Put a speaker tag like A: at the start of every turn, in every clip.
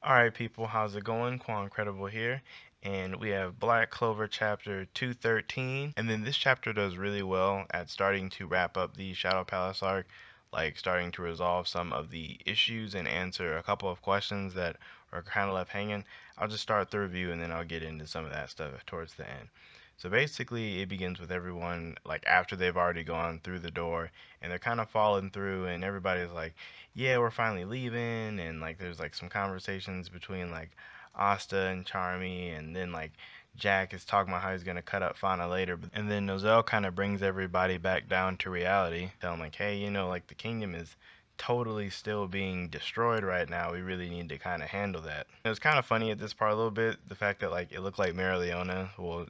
A: Alright people, how's it going? Quancredible here, and we have Black Clover chapter 213, and then this chapter does really well at starting to wrap up the Shadow Palace arc, like starting to resolve some of the issues and answer a couple of questions that are kind of left hanging. I'll just start the review and then I'll get into some of that stuff towards the end. So basically, it begins with everyone like after they've already gone through the door and they're kind of falling through, and everybody's like, yeah, we're finally leaving, and like there's like some conversations between like Asta and Charmy, and then like Jack is talking about how he's gonna cut up Fauna later, and then Nozel kind of brings everybody back down to reality, telling like, hey, like the kingdom is totally still being destroyed right now. We really need to kind of handle that. It was kind of funny at this part a little bit, the fact that like it looked like Marileona, well,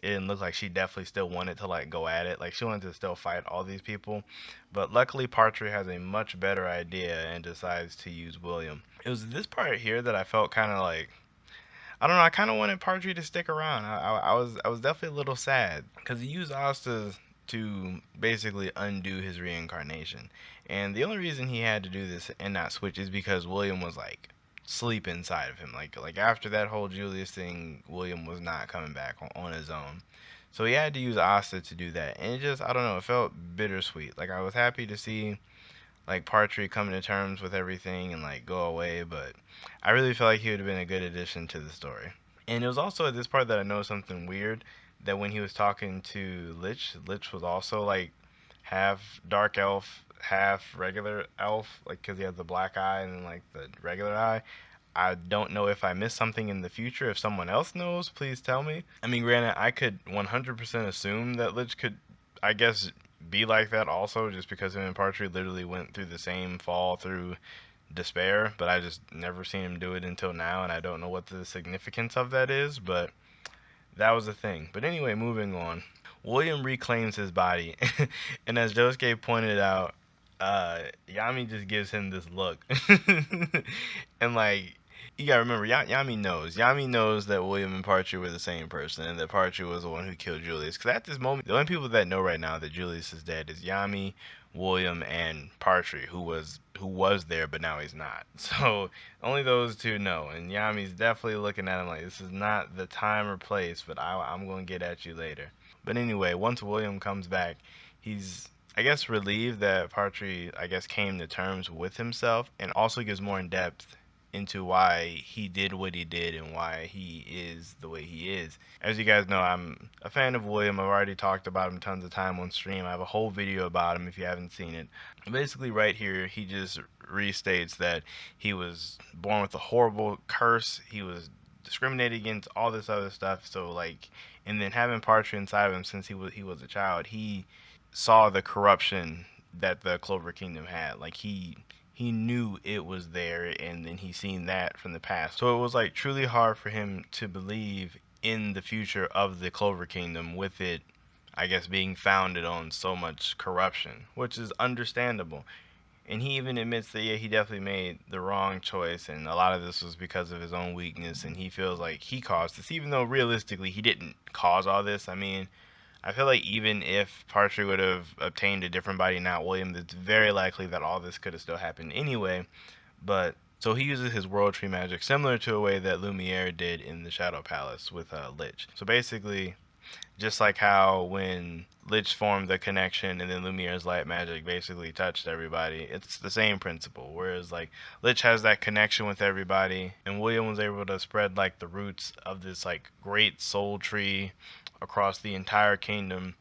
A: it didn't look like she definitely still wanted to like go at it. Like she wanted to still fight all these people. But luckily Partry has a much better idea and decides to use William. It was this part here that I felt kind of like, I don't know, I kind of wanted Partry to stick around. I was definitely a little sad because he used Asta to basically undo his reincarnation. And the only reason he had to do this and not switch is because William was like sleep inside of him. Like after that whole Julius thing, William was not coming back on his own. So he had to use Asta to do that. And it just, I don't know, it felt bittersweet. Like I was happy to see like Partry coming to terms with everything and like go away, but I really feel like he would have been a good addition to the story. And it was also at this part that I noticed something weird, that when he was talking to Lich, Lich was also like half dark elf, half regular elf, like because he has the black eye and then like the regular eye. I don't know if I missed something in the future. If someone else knows, please tell me. I mean, granted, I could 100% assume that Lich could, I guess, be like that also, just because him and Partry literally went through the same fall through despair, but I just never seen him do it until now, and I don't know what the significance of that is, but that was the thing. But anyway, moving on. William reclaims his body, and as Josuke pointed out, Yami just gives him this look, and like you gotta remember, Yami knows. Yami knows that William and Partry were the same person, and that Partry was the one who killed Julius. Because at this moment, the only people that know right now that Julius is dead is Yami, William, and Partry, who was there, but now he's not. So only those two know, and Yami's definitely looking at him like this is not the time or place, but I'm going to get at you later. But anyway, once William comes back, he's I guess relieved that Partry I guess came to terms with himself, and also gives more in depth into why he did what he did and why he is the way he is. As you guys know, I'm a fan of William. I've already talked about him tons of time on stream. I have a whole video about him if you haven't seen it. Basically, right here, he just restates that he was born with a horrible curse. He was discriminated against, all this other stuff. So like, and then having Partry inside of him since he was a child, he saw the corruption that the Clover Kingdom had. Like he knew it was there, and then he seen that from the past. So it was like truly hard for him to believe in the future of the Clover Kingdom with it, I guess, being founded on so much corruption, which is understandable. And he even admits that yeah, he definitely made the wrong choice, and a lot of this was because of his own weakness, and he feels like he caused this, even though realistically he didn't cause all this. I mean, I feel like even if Partry would have obtained a different body, not William, it's very likely that all this could have still happened anyway. But so he uses his world tree magic similar to a way that Lumiere did in the Shadow Palace with Lich. So basically, just like how when Lich formed the connection and then Lumiere's light magic basically touched everybody, it's the same principle. Whereas like Lich has that connection with everybody, and William was able to spread like the roots of this like great soul tree across the entire kingdom,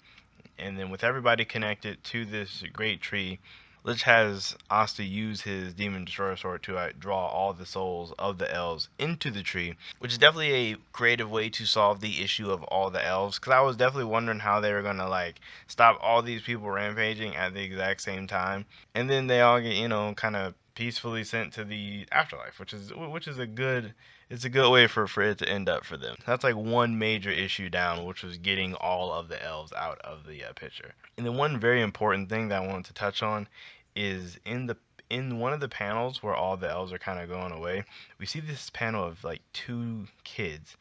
A: and then with everybody connected to this great tree, Lich has Asta use his Demon Destroyer Sword to draw all the souls of the elves into the tree, which is definitely a creative way to solve the issue of all the elves. Because I was definitely wondering how they were gonna like stop all these people rampaging at the exact same time, and then they all get kind of peacefully sent to the afterlife, which is a good it's a good way for it to end up for them. That's like one major issue down, which was getting all of the elves out of the picture. And then one very important thing that I wanted to touch on is in one of the panels where all the elves are kind of going away, we see this panel of like two kids,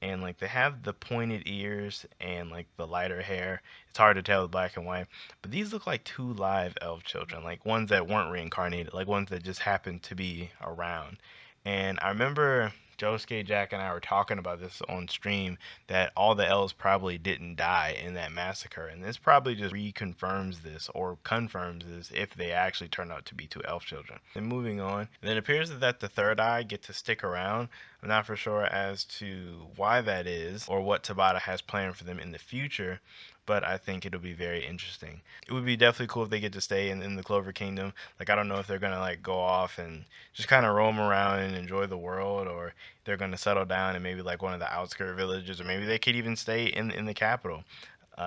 A: and like they have the pointed ears and like the lighter hair. It's hard to tell with black and white, but these look like two live elf children, like ones that weren't reincarnated, like ones that just happened to be around. And I remember Josuke, Jack, and I were talking about this on stream that all the elves probably didn't die in that massacre, and this probably just reconfirms this or confirms this if they actually turn out to be two elf children. And moving on, and it appears that the Third Eye get to stick around. I'm not for sure as to why that is or what Tabata has planned for them in the future, but I think it'll be very interesting. It would be definitely cool if they get to stay in the Clover Kingdom. Like, I don't know if they're gonna like go off and just kind of roam around and enjoy the world, or they're gonna settle down in maybe like one of the outskirt villages, or maybe they could even stay in the capital.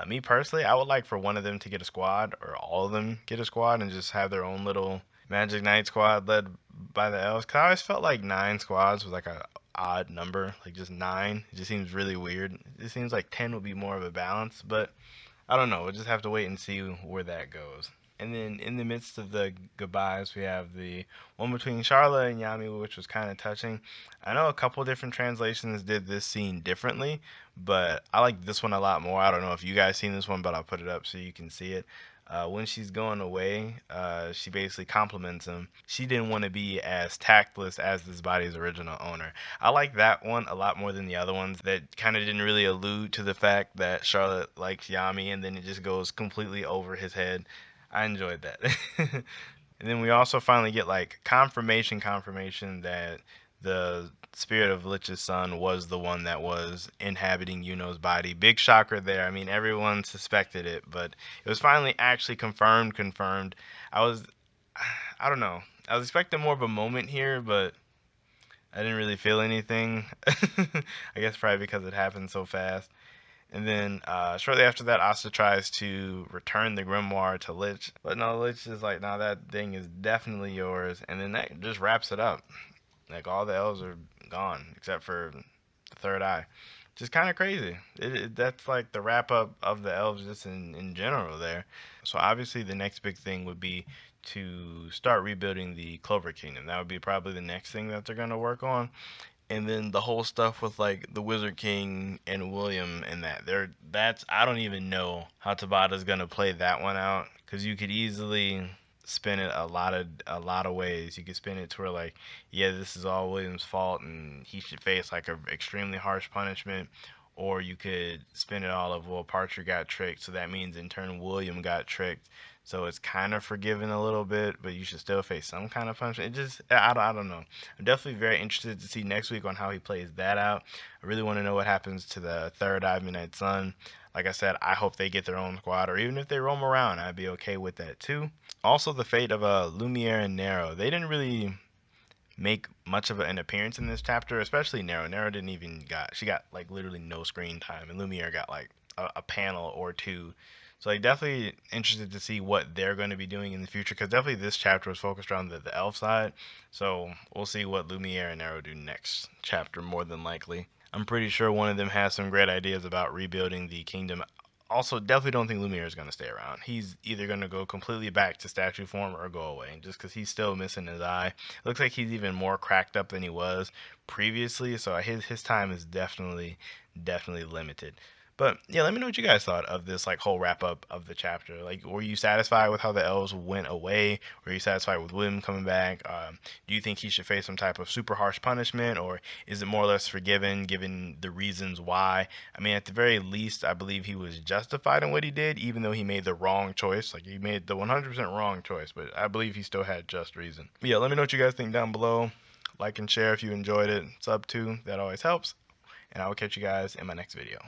A: Me personally, I would like for one of them to get a squad, or all of them get a squad, and just have their own little Magic Knight squad led by the elves. Cause I always felt like 9 squads was like a odd number, like just 9. It just seems really weird. It seems like 10 would be more of a balance, but I don't know. We'll just have to wait and see where that goes. And then in the midst of the goodbyes, we have the one between Charlotte and Yami, which was kind of touching. I know a couple different translations did this scene differently, but I like this one a lot more. I don't know if you guys seen this one, but I'll put it up so you can see it. When she's going away, she basically compliments him. She didn't want to be as tactless as this body's original owner. I like that one a lot more than the other ones that kind of didn't really allude to the fact that Charlotte likes Yami, and then it just goes completely over his head. I enjoyed that. And then we also finally get like confirmation that the spirit of Lich's son was the one that was inhabiting Yuno's body. Big shocker there. I mean, everyone suspected it, but it was finally actually confirmed. I was, I don't know. I was expecting more of a moment here, but I didn't really feel anything. I guess probably because it happened so fast. And then shortly after that, Asta tries to return the grimoire to Lich, but no, Lich is like, "No, that thing is definitely yours." And then that just wraps it up. Like all the elves are gone except for the Third Eye, just kind of crazy. That's like the wrap up of the elves just in general there. So obviously the next big thing would be to start rebuilding the Clover Kingdom. That would be probably the next thing that they're gonna work on. And then the whole stuff with like the Wizard King and William and that's I don't even know how Tabata's gonna play that one out, because you could easily spin it a lot of ways. You could spin it to where like, yeah, this is all William's fault and he should face like a extremely harsh punishment, or you could spin it all of, well, Parcher got tricked, so that means in turn William got tricked, so it's kind of forgiven a little bit, but you should still face some kind of punishment. It just, I don't know. I'm definitely very interested to see next week on how he plays that out. I really want to know what happens to the Third Eye Midnight Sun. Like I said, I hope they get their own squad, or even if they roam around, I'd be okay with that too. Also, the fate of Lumiere and Nero. They didn't really make much of an appearance in this chapter, especially Nero. Nero didn't even she got like literally no screen time, and Lumiere got like a panel or two. So like definitely interested to see what they're going to be doing in the future, because definitely this chapter was focused around the elf side. So we'll see what Lumiere and Nero do next chapter more than likely. I'm pretty sure one of them has some great ideas about rebuilding the kingdom. Also, definitely don't think Lumiere is going to stay around. He's either going to go completely back to statue form or go away, just because he's still missing his eye. Looks like he's even more cracked up than he was previously, so his time is definitely limited. But yeah, let me know what you guys thought of this like whole wrap up of the chapter. Like, were you satisfied with how the elves went away? Were you satisfied with William coming back? Do you think he should face some type of super harsh punishment, or is it more or less forgiven given the reasons why? I mean, at the very least, I believe he was justified in what he did, even though he made the wrong choice. Like, he made the 100% wrong choice, but I believe he still had just reason. But yeah, let me know what you guys think down below. Like and share if you enjoyed it. Sub too, that always helps. And I will catch you guys in my next video.